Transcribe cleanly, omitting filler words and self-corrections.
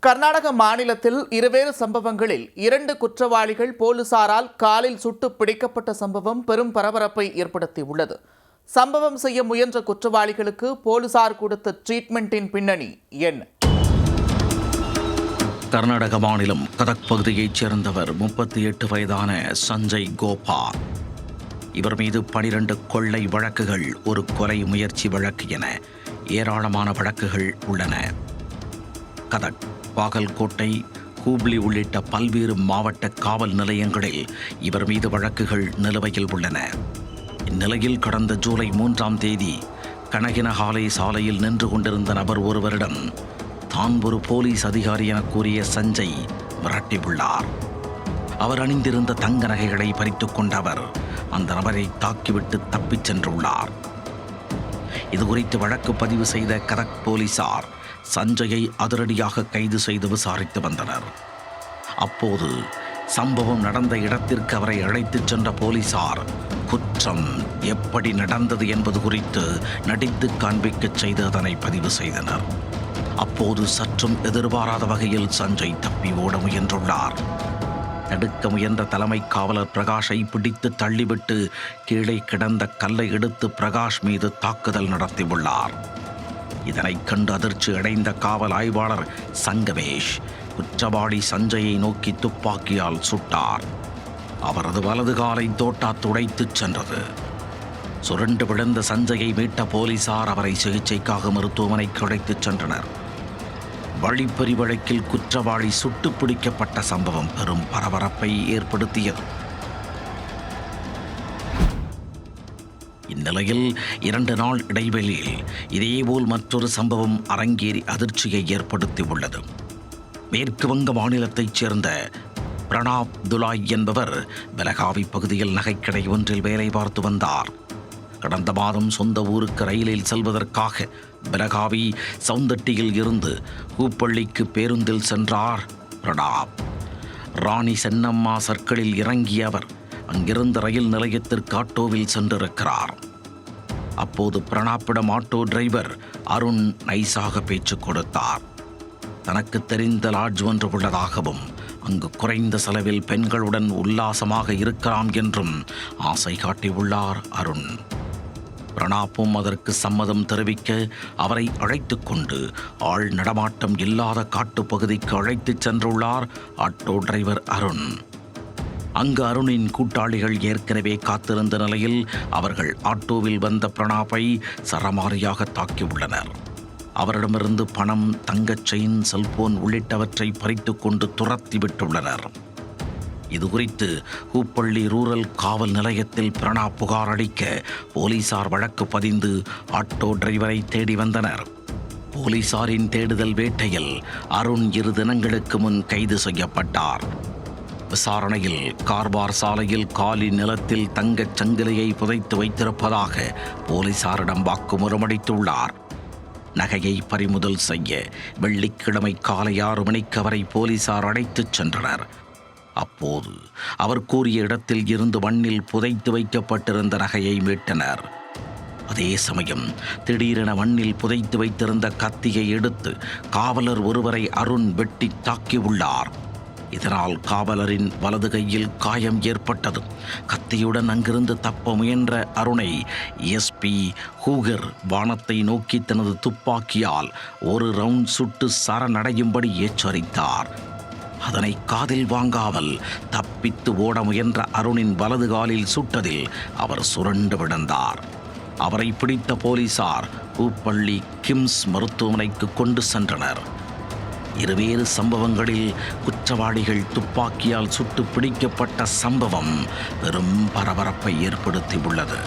கர்நாடக மாநிலத்தில் இருவேறு சம்பவங்களில் 2 குற்றவாளிகள் போலீசாரால் காலில் சுட்டு பிடிக்கப்பட்ட சம்பவம் பெரும் பரபரப்பை ஏற்படுத்தியுள்ளது. சம்பவம் செய்ய முயன்ற குற்றவாளிகளுக்கு போலீசார் கொடுத்த ட்ரீட்மெண்டின் பின்னணி என்ன? கர்நாடக மாநிலம் கதக் பகுதியைச் சேர்ந்தவர் 38 வயதான சஞ்சய் கோபால். இவர் மீது 12 கொள்ளை வழக்குகள், ஒரு கொலை முயற்சி வழக்கு என ஏராளமான வழக்குகள் உள்ளன. கதக், பாகல்கோட்டை, ஹூப்ளி உள்ளிட்ட பல்வேறு மாவட்ட காவல் நிலையங்களில் இவர் மீது வழக்குகள் நிலுவையில் உள்ளன. இந்நிலையில் கடந்த ஜூலை 3ஆம் தேதி கனகினஹாலை சாலையில் நின்று கொண்டிருந்த நபர் ஒருவரிடம் தான் ஒரு போலீஸ் அதிகாரி என கூறிய சஞ்சய் மிரட்டியுள்ளார். அவர் அணிந்திருந்த தங்க நகைகளை பறித்துக் கொண்ட அவர் அந்த நபரை தாக்கிவிட்டு தப்பிச் சென்றுள்ளார். இதுகுறித்து வழக்கு பதிவு செய்த கதக் போலீசார் சஞ்சயை அதிரடியாக கைது செய்து விசாரித்து வந்தனர். அப்போது சம்பவம் நடந்த இடத்திற்கு அவரை அழைத்துச் சென்ற போலீசார் குற்றம் எப்படி நடந்தது என்பது குறித்து நடித்து காண்பிக்கச் செய்து அதனை பதிவு செய்தனர். அப்போது சற்றும் எதிர்பாராத வகையில் சஞ்சய் தப்பி ஓட முயன்றுள்ளார். தடுக்க முயன்ற தலைமை காவலர் பிரகாஷை பிடித்து தள்ளிவிட்டு கீழே கிடந்த கல்லை எடுத்து பிரகாஷ் மீது தாக்குதல் நடத்தியுள்ளார். இதனைக் கண்டு அதிர்ச்சி அடைந்த காவல் ஆய்வாளர் சங்கவேஷ் குற்றவாளி சஞ்சயை நோக்கி துப்பாக்கியால் சுட்டார். அவரது வலது காலை தோட்டா துடைத்துச் சென்றது. சுரண்டு விழுந்த சஞ்சயை மீட்ட போலீசார் அவரை சிகிச்சைக்காக மருத்துவமனைக்கு அழைத்துச் சென்றனர். வழிப்பறி வழக்கில் குற்றவாளி சுட்டு பிடிக்கப்பட்ட சம்பவம் பெரும் பரபரப்பை ஏற்படுத்தியது. இந்நிலையில் 2 நாள் இடைவெளியில் இதேபோல் மற்றொரு சம்பவம் அரங்கேறி அதிர்ச்சியை ஏற்படுத்தியுள்ளது. மேற்கு வங்க மாநிலத்தைச் சேர்ந்த பிரணாப் துலாய் என்பவர் பெலகாவி பகுதியில் நகைக்கடை ஒன்றில் வேலை பார்த்து வந்தார். கடந்த மாதம் சொந்த ஊருக்கு ரயிலில் செல்வதற்காக பெலகாவி சவுந்தட்டியில் இருந்து ஹூப்பள்ளிக்கு பேருந்தில் சென்றார் பிரணாப். ராணி சென்னம்மா சர்க்கிளில் இறங்கிய அவர் அங்கிருந்த ரயில் நிலையத்திற்கு ஆட்டோவில் சென்றிருக்கிறார். அப்போது பிரணாப்பிடம் ஆட்டோ டிரைவர் அருண் நைசாக பேச்சு கொடுத்தார். தனக்கு தெரிந்த லாட்ஜ் ஒன்று உள்ளதாகவும் அங்கு குறைந்த செலவில் பெண்களுடன் உல்லாசமாக இருக்கலாம் என்றும் ஆசை காட்டியுள்ளார் அருண். பிரணாப்பும் அதற்கு சம்மதம் தெரிவிக்க அவரை அழைத்து கொண்டு ஆள் நடமாட்டம் இல்லாத காட்டுப்பகுதிக்கு அழைத்துச் சென்றுள்ளார் ஆட்டோ டிரைவர் அருண். அங்கு அருணின் கூட்டாளிகள் ஏற்கனவே காத்திருந்த நிலையில் அவர்கள் ஆட்டோவில் வந்த பிரணாப்பை சரமாரியாக தாக்கியுள்ளனர். அவரிடமிருந்து பணம், தங்கச் செயின், செல்போன் உள்ளிட்டவற்றை பறித்து கொண்டு துரத்தி விட்டுள்ளனர். இதுகுறித்து ஹூப்பள்ளி ரூரல் காவல் நிலையத்தில் பிரணாப் புகார் அளிக்க போலீசார் வழக்கு பதிந்து ஆட்டோ டிரைவரை தேடி வந்தனர். போலீசாரின் தேடுதல் வேட்டையில் அருண் 2 தினங்களுக்கு முன் கைது செய்யப்பட்டார். விசாரணையில் கார்பார் சாலையில் காலி நிலத்தில் தங்கச் சங்கிலியை புதைத்து வைத்திருப்பதாக போலீசாரிடம் வாக்குமூலம் அளித்துள்ளார். நகையை பறிமுதல் செய்ய வெள்ளிக்கிழமை காலை 6 மணிக்கு அவரை போலீசார் அழைத்துச் சென்றனர். அப்போது அவர் கூறிய இடத்தில் இருந்து மண்ணில் புதைத்து வைக்கப்பட்டிருந்த நகையை மீட்டனர். அதே சமயம் திடீரென மண்ணில் புதைத்து வைத்திருந்த கத்தியை எடுத்து காவலர் ஒருவரை அருண் வெட்டி தாக்கியுள்ளார். இதனால் காவலரின் வலது கையில் காயம் ஏற்பட்டது. கத்தியுடன் அங்கிருந்து தப்ப முயன்ற அருணை எஸ்பி ஹூகர் வானத்தை நோக்கி தனது துப்பாக்கியால் ஒரு ரவுண்ட் சுட்டு சரணடையும்படி எச்சரித்தார். அதனை காதில் வாங்காமல் தப்பித்து ஓட முயன்ற அருணின் வலது காலில் சுட்டதில் அவர் சுரண்டு விழுந்தார். அவரை பிடித்த போலீசார் ஹூப்பள்ளி கிம்ஸ் மருத்துவமனைக்கு கொண்டு சென்றனர். இருவேறு சம்பவங்களில் குற்றவாளிகள் துப்பாக்கியால் சுட்டு பிடிக்கப்பட்ட சம்பவம் பெரும் பரபரப்பை ஏற்படுத்தியுள்ளது.